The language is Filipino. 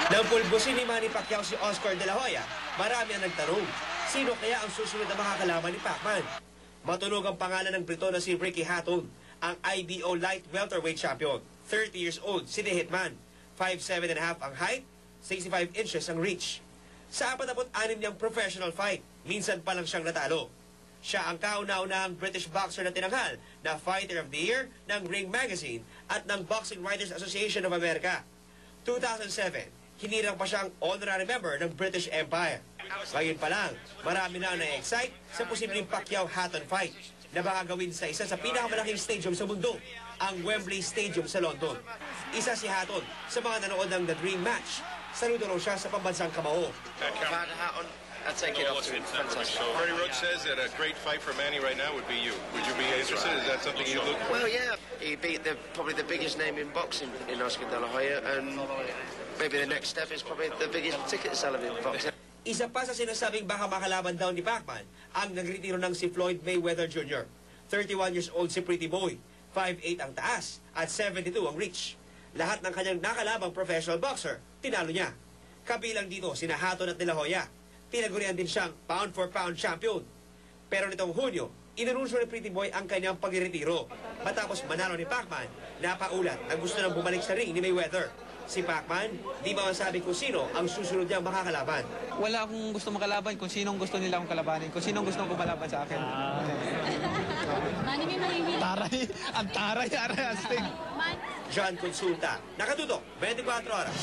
Nang pulbusin ni Manny Pacquiao si Oscar De La Hoya, marami ang nagtanong, sino kaya ang susunod na makakalaban ni Pacman? Matunog ang pangalan ng Brito na si Ricky Hatton, ang IBO Light Welterweight Champion. 30 years old, si The Hitman. 5'7" ang height, 65 inches ang reach. Sa 46 niyang professional fight, minsan pa lang siyang natalo. Siya ang kauna-unahang British boxer na tinanghal na Fighter of the Year ng Ring Magazine at ng Boxing Writers Association of America. 2007, hinirang pa siyang honorary member ng British Empire. Ngayon pa lang, marami na na-excite sa posibleng Pacquiao-Hatton fight na baka gawin sa isa sa pinakamalaking stadium sa mundo, ang Wembley Stadium sa London. Isa si Hatton sa mga nanood ng The Dream Match. Saludo raw siya sa pambansang kamao. I'd take it off to him. Fantastic. Freddie Roach says that a great fight for Manny right now would be you. Would you be interested? Is that something you look for? Well, yeah. He beat probably the biggest name in boxing in Oscar De La Hoya, and maybe the next step is probably the biggest ticket seller in boxing. Isa pa sa sinasabing baka makalaban daw ni Pacman ang nagretiro ng si Floyd Mayweather Jr. 31 years old si Pretty Boy, 5'8" ang taas at 72 ang reach. Lahat ng kanyang nakalabang professional boxer, tinalo niya. Kabilang dito sina Hatton at De La Hoya. Tinagurian din siyang pound-for-pound champion. Pero nitong Hunyo, inanunsyo ni Pretty Boy ang kanyang pagretiro. Matapos manalo ni Pacman, napaulat na gusto nang bumalik sa ring ni Mayweather. Si Pacman, di ba masabi kung sino ang susunod niyang makakalaban? Wala akong gusto makalaban kung sinong gusto nila akong kalabanin, kung sinong gusto kong kumalaban sa akin. Manny, may mahihil. Taray! Ang taray! Aray! Astig! John Consulta, nakatutok, 24 oras.